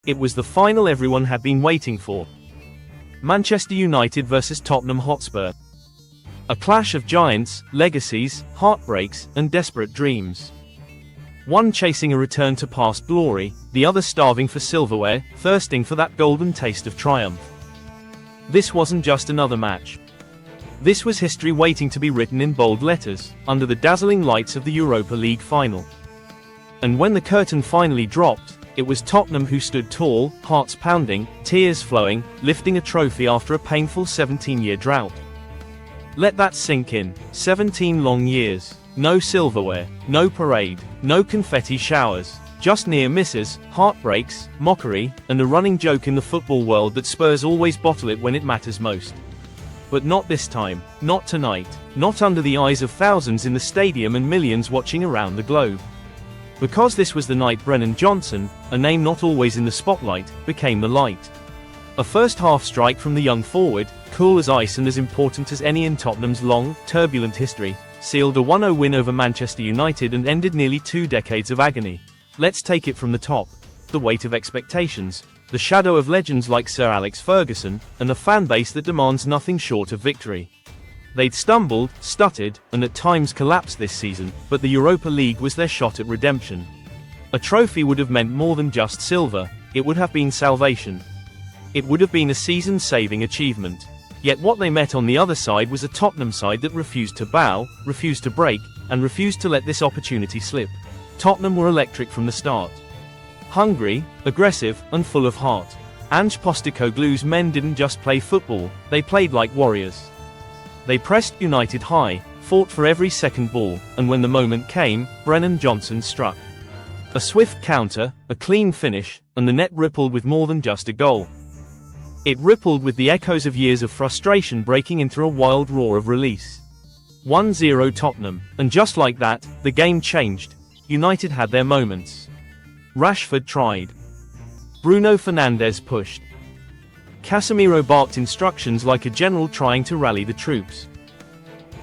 It was the final everyone had been waiting for. Manchester United vs Tottenham Hotspur. A clash of giants, legacies, heartbreaks, and desperate dreams. One chasing a return to past glory, the other starving for silverware, thirsting for that golden taste of triumph. This wasn't just another match. This was history waiting to be written in bold letters, under the dazzling lights of the Europa League Final. And when the curtain finally dropped, it was Tottenham who stood tall, hearts pounding, tears flowing, lifting a trophy after a painful 17-year drought. Let that sink in. 17 long years. No silverware, no parade, no confetti showers, just near misses, heartbreaks, mockery, and a running joke in the football world that Spurs always bottle it when it matters most. But not this time, not tonight, not under the eyes of thousands in the stadium and millions watching around the globe. Because this was the night Brennan Johnson, a name not always in the spotlight, became the light. A first-half strike from the young forward, cool as ice and as important as any in Tottenham's long, turbulent history, sealed a 1-0 win over Manchester United and ended nearly 2 decades of agony. Let's take it from the top. The weight of expectations, the shadow of legends like Sir Alex Ferguson, and a fanbase that demands nothing short of victory. They'd stumbled, stuttered, and at times collapsed this season, but the Europa League was their shot at redemption. A trophy would have meant more than just silver, it would have been salvation. It would have been a season-saving achievement. Yet what they met on the other side was a Tottenham side that refused to bow, refused to break, and refused to let this opportunity slip. Tottenham were electric from the start. Hungry, aggressive, and full of heart. Ange Postecoglou's men didn't just play football, they played like warriors. They pressed United high, fought for every second ball, and when the moment came, Brennan Johnson struck. A swift counter, a clean finish, and the net rippled with more than just a goal. It rippled with the echoes of years of frustration breaking into a wild roar of release. 1-0 Tottenham, and just like that, the game changed. United had their moments. Rashford tried. Bruno Fernandes pushed. Casemiro barked instructions like a general trying to rally the troops.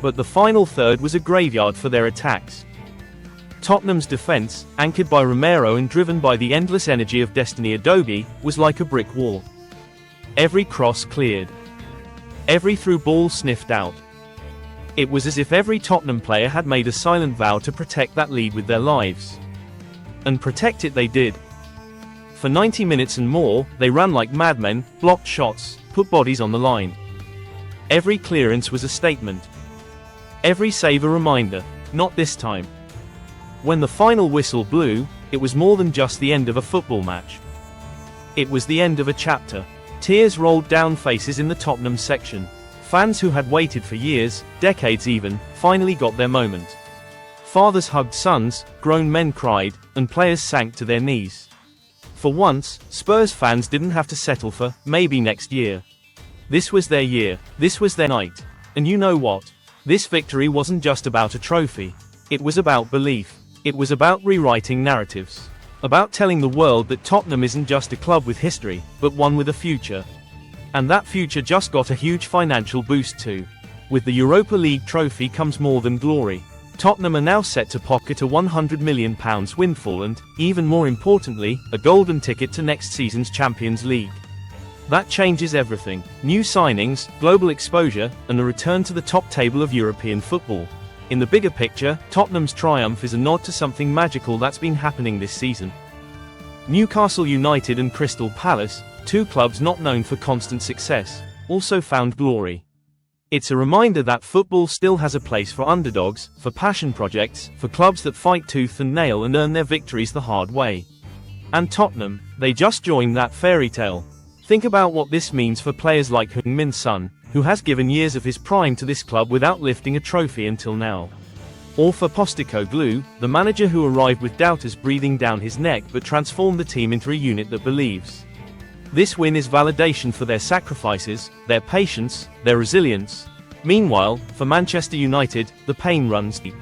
But the final third was a graveyard for their attacks. Tottenham's defense, anchored by Romero and driven by the endless energy of Destiny Adobe, was like a brick wall. Every cross cleared. Every through ball sniffed out. It was as if every Tottenham player had made a silent vow to protect that lead with their lives. And protect it they did. For 90 minutes and more, they ran like madmen, blocked shots, put bodies on the line. Every clearance was a statement. Every save a reminder, not this time. When the final whistle blew, it was more than just the end of a football match. It was the end of a chapter. Tears rolled down faces in the Tottenham section. Fans who had waited for years, decades even, finally got their moment. Fathers hugged sons, grown men cried, and players sank to their knees. For once, Spurs fans didn't have to settle for, maybe next year. This was their year, this was their night. And you know what? This victory wasn't just about a trophy. It was about belief. It was about rewriting narratives. About telling the world that Tottenham isn't just a club with history, but one with a future. And that future just got a huge financial boost too. With the Europa League trophy comes more than glory. Tottenham are now set to pocket a £100 million windfall and, even more importantly, a golden ticket to next season's Champions League. That changes everything. New signings, global exposure, and a return to the top table of European football. In the bigger picture, Tottenham's triumph is a nod to something magical that's been happening this season. Newcastle United and Crystal Palace, two clubs not known for constant success, also found glory. It's a reminder that football still has a place for underdogs, for passion projects, for clubs that fight tooth and nail and earn their victories the hard way. And Tottenham, they just joined that fairy tale. Think about what this means for players like Heung-min Son, who has given years of his prime to this club without lifting a trophy until now. Or for Postecoglou, the manager who arrived with doubters breathing down his neck but transformed the team into a unit that believes. This win is validation for their sacrifices, their patience, their resilience. Meanwhile, for Manchester United, the pain runs deep.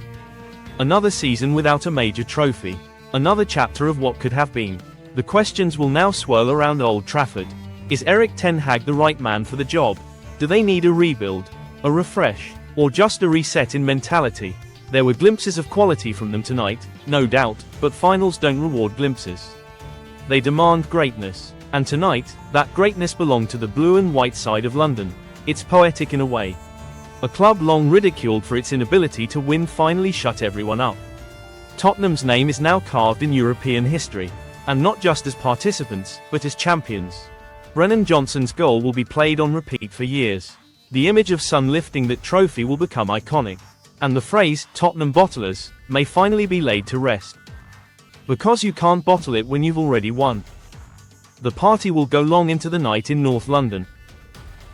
Another season without a major trophy. Another chapter of what could have been. The questions will now swirl around Old Trafford. Is Erik ten Hag the right man for the job? Do they need a rebuild, a refresh, or just a reset in mentality? There were glimpses of quality from them tonight, no doubt, but finals don't reward glimpses. they demand greatness. And tonight, that greatness belonged to the blue and white side of London. It's poetic in a way. A club long ridiculed for its inability to win finally shut everyone up. Tottenham's name is now carved in European history. And not just as participants, but as champions. Brennan Johnson's goal will be played on repeat for years. The image of Son lifting that trophy will become iconic. And the phrase, Tottenham bottlers, may finally be laid to rest. Because you can't bottle it when you've already won. The party will go long into the night in North London.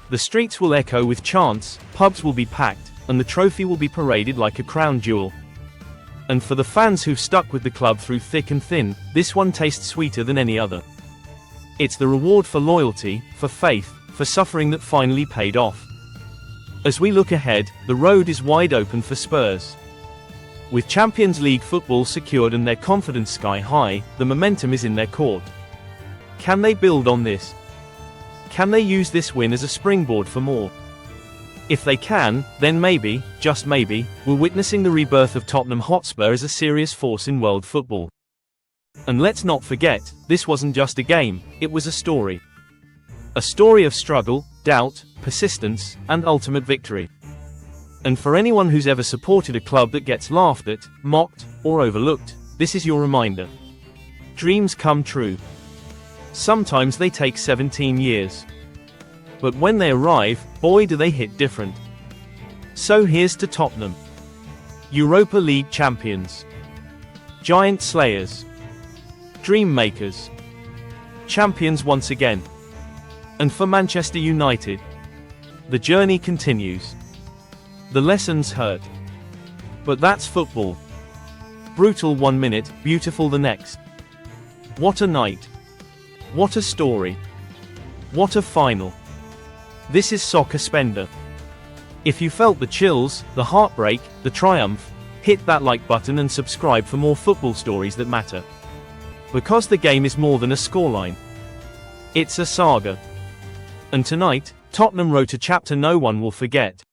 The streets will echo with chants, pubs will be packed, and the trophy will be paraded like a crown jewel. And for the fans who've stuck with the club through thick and thin, this one tastes sweeter than any other. It's the reward for loyalty, for faith, for suffering that finally paid off. As we look ahead, the road is wide open for Spurs. With Champions League football secured and their confidence sky high, the momentum is in their court. Can they build on this? Can they use this win as a springboard for more? If they can, then maybe, just maybe, we're witnessing the rebirth of Tottenham Hotspur as a serious force in world football. And let's not forget, this wasn't just a game, it was a story. A story of struggle, doubt, persistence, and ultimate victory. And for anyone who's ever supported a club that gets laughed at, mocked, or overlooked, this is your reminder. Dreams come true. Sometimes they take 17 years. But when they arrive, boy do they hit different. So here's to Tottenham. Europa League champions. Giant slayers. Dream makers. Champions once again. And for Manchester United, the journey continues. The lessons hurt. But that's football. Brutal 1 minute, beautiful the next. What a night. What a story. What a final. This is Soccer Spender. If you felt the chills, the heartbreak, the triumph, hit that like button and subscribe for more football stories that matter. Because the game is more than a scoreline. It's a saga. And tonight, Tottenham wrote a chapter no one will forget.